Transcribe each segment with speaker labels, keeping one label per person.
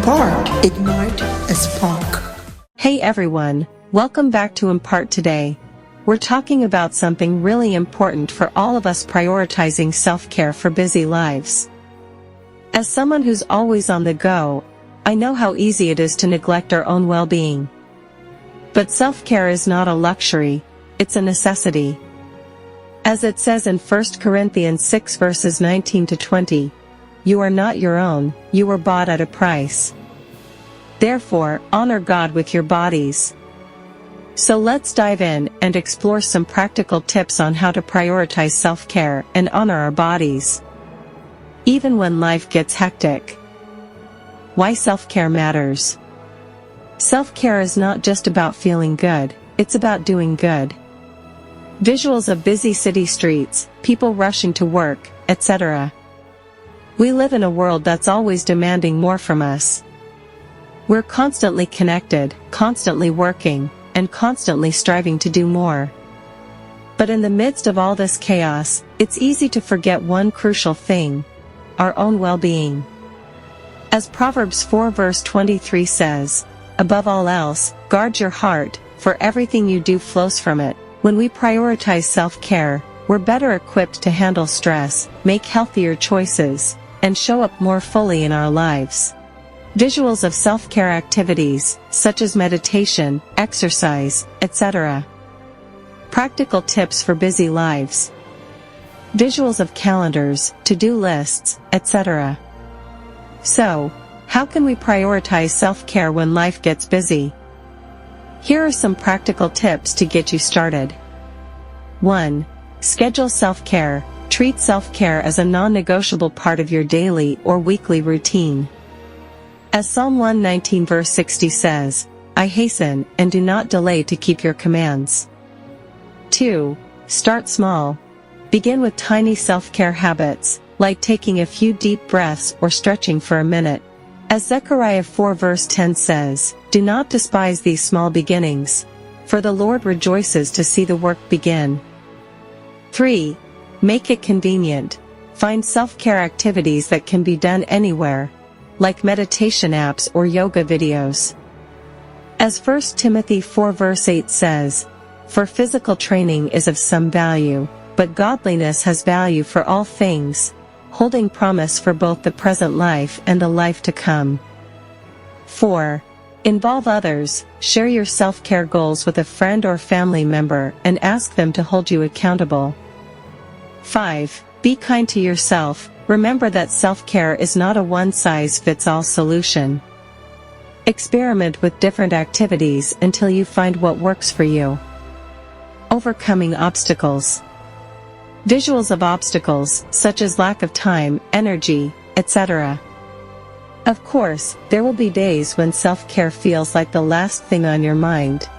Speaker 1: IMPART, ignite a spark.
Speaker 2: Hey everyone, welcome back to IMPART today. We're talking about something really important for all of us: prioritizing self-care for busy lives. As someone who's always on the go, I know how easy it is to neglect our own well-being. But self-care is not a luxury, it's a necessity. As it says in 1 Corinthians 6 verses 19 to 20, "You are not your own, you were bought at a price. Therefore, honor God with your bodies." So let's dive in and explore some practical tips on how to prioritize self-care and honor our bodies, even when life gets hectic. Why self-care matters. Self-care is not just about feeling good, it's about doing good. Visuals of busy city streets, people rushing to work, etc. We live in a world that's always demanding more from us. We're constantly connected, constantly working, and constantly striving to do more. But in the midst of all this chaos, it's easy to forget one crucial thing: our own well-being. As Proverbs 4 verse 23 says, "Above all else, guard your heart, for everything you do flows from it." When we prioritize self-care, we're better equipped to handle stress, make healthier choices, and show up more fully in our lives. Visuals of self-care activities, such as meditation, exercise, etc. Practical tips for busy lives. Visuals of calendars, to-do lists, etc. So, how can we prioritize self-care when life gets busy? Here are some practical tips to get you started. 1. Schedule self-care. Treat self-care as a non-negotiable part of your daily or weekly routine. As Psalm 119 verse 60 says, "I hasten and do not delay to keep your commands." 2. Start small. Begin with tiny self-care habits, like taking a few deep breaths or stretching for a minute. As Zechariah 4 verse 10 says, "Do not despise these small beginnings, for the Lord rejoices to see the work begin." 3. Make it convenient. Find self-care activities that can be done anywhere, like meditation apps or yoga videos. As 1 Timothy 4 verse 8 says, "For physical training is of some value, but godliness has value for all things, holding promise for both the present life and the life to come." 4. Involve others. Share your self-care goals with a friend or family member and ask them to hold you accountable. 5. Be kind to yourself. Remember that self-care is not a one-size-fits-all solution. Experiment with different activities until you find what works for you. Overcoming obstacles. Visuals of obstacles, such as lack of time, energy, etc. Of course, there will be days when self-care feels like the last thing on your mind.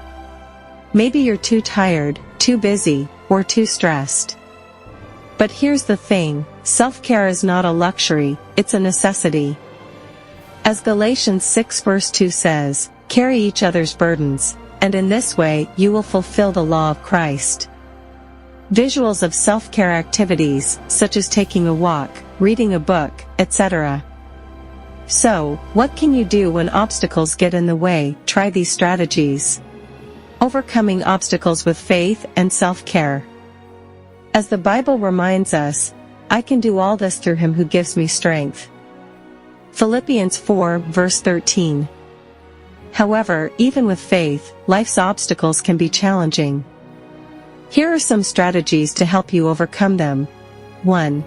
Speaker 2: Maybe you're too tired, too busy, or too stressed. But here's the thing: self-care is not a luxury, it's a necessity. As Galatians 6 verse 2 says, "Carry each other's burdens, and in this way you will fulfill the law of Christ." Visuals of self-care activities, such as taking a walk, reading a book, etc. So, what can you do when obstacles get in the way? Try these strategies. Overcoming obstacles with faith and self-care. As the Bible reminds us, "I can do all this through him who gives me strength." Philippians 4 verse 13. However, even with faith, life's obstacles can be challenging. Here are some strategies to help you overcome them. 1.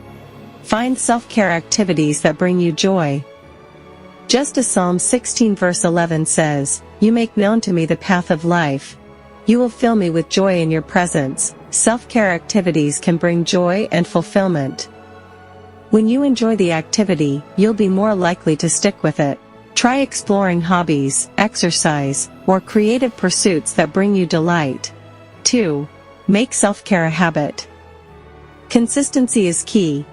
Speaker 2: Find self-care activities that bring you joy. Just as Psalm 16 verse 11 says, "You make known to me the path of life. You will fill me with joy in your presence." Self-care activities can bring joy and fulfillment. When you enjoy the activity, you'll be more likely to stick with it. Try exploring hobbies, exercise, or creative pursuits that bring you delight. 2. Make self-care a habit. Consistency is key.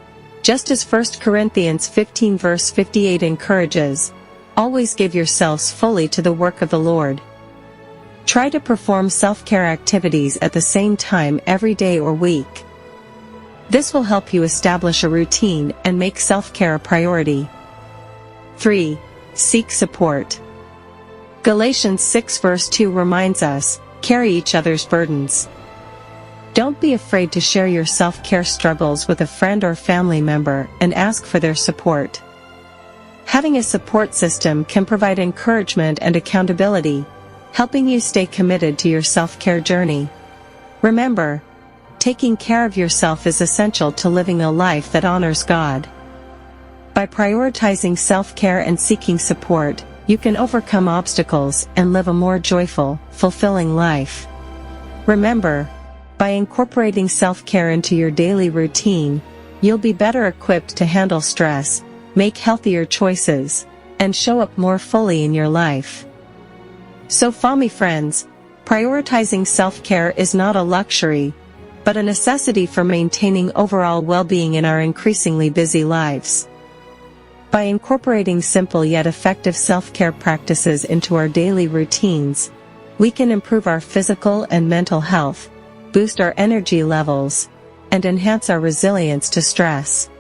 Speaker 2: Just as 1 Corinthians 15 verse 58 encourages, "Always give yourselves fully to the work of the Lord." Try to perform self-care activities at the same time every day or week. This will help you establish a routine and make self-care a priority. 3. seek support. Galatians 6 verse 2 reminds us, carry each other's burdens. Don't be afraid to share your self-care struggles with a friend or family member and ask for their support. Having a support system can provide encouragement and accountability, helping you stay committed to your self-care journey. Remember, taking care of yourself is essential to living a life that honors God. By prioritizing self-care and seeking support, you can overcome obstacles and live a more joyful, fulfilling life. Remember, by incorporating self-care into your daily routine, you'll be better equipped to handle stress, make healthier choices, and show up more fully in your life. So FAMI friends, prioritizing self-care is not a luxury, but a necessity for maintaining overall well-being in our increasingly busy lives. By incorporating simple yet effective self-care practices into our daily routines, we can improve our physical and mental health, boost our energy levels, and enhance our resilience to stress.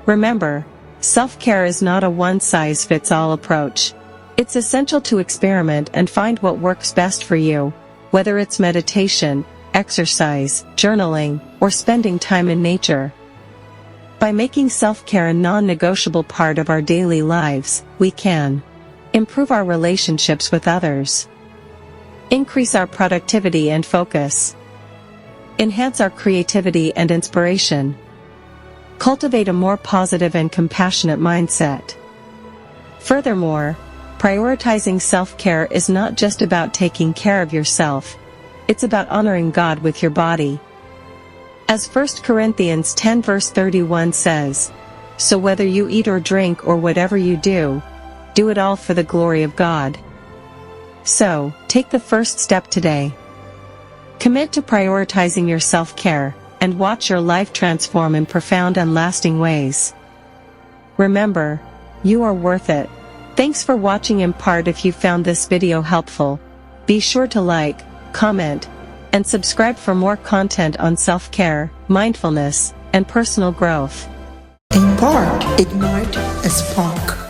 Speaker 2: Remember, self-care is not a one-size-fits-all approach. It's essential to experiment and find what works best for you, whether it's meditation, exercise, journaling, or spending time in nature. By making self-care a non-negotiable part of our daily lives, we can improve our relationships with others, increase our productivity and focus, enhance our creativity and inspiration, cultivate a more positive and compassionate mindset. Furthermore, prioritizing self-care is not just about taking care of yourself, it's about honoring God with your body. As 1 Corinthians 10 verse 31 says, "So whether you eat or drink or whatever you do, do it all for the glory of God." So, take the first step today. Commit to prioritizing your self-care, and watch your life transform in profound and lasting ways. Remember, you are worth it. Thanks for watching IMPART. If you found this video helpful, be sure to like, comment, and subscribe for more content on self-care, mindfulness, and personal growth.
Speaker 1: IMPART, ignite a spark.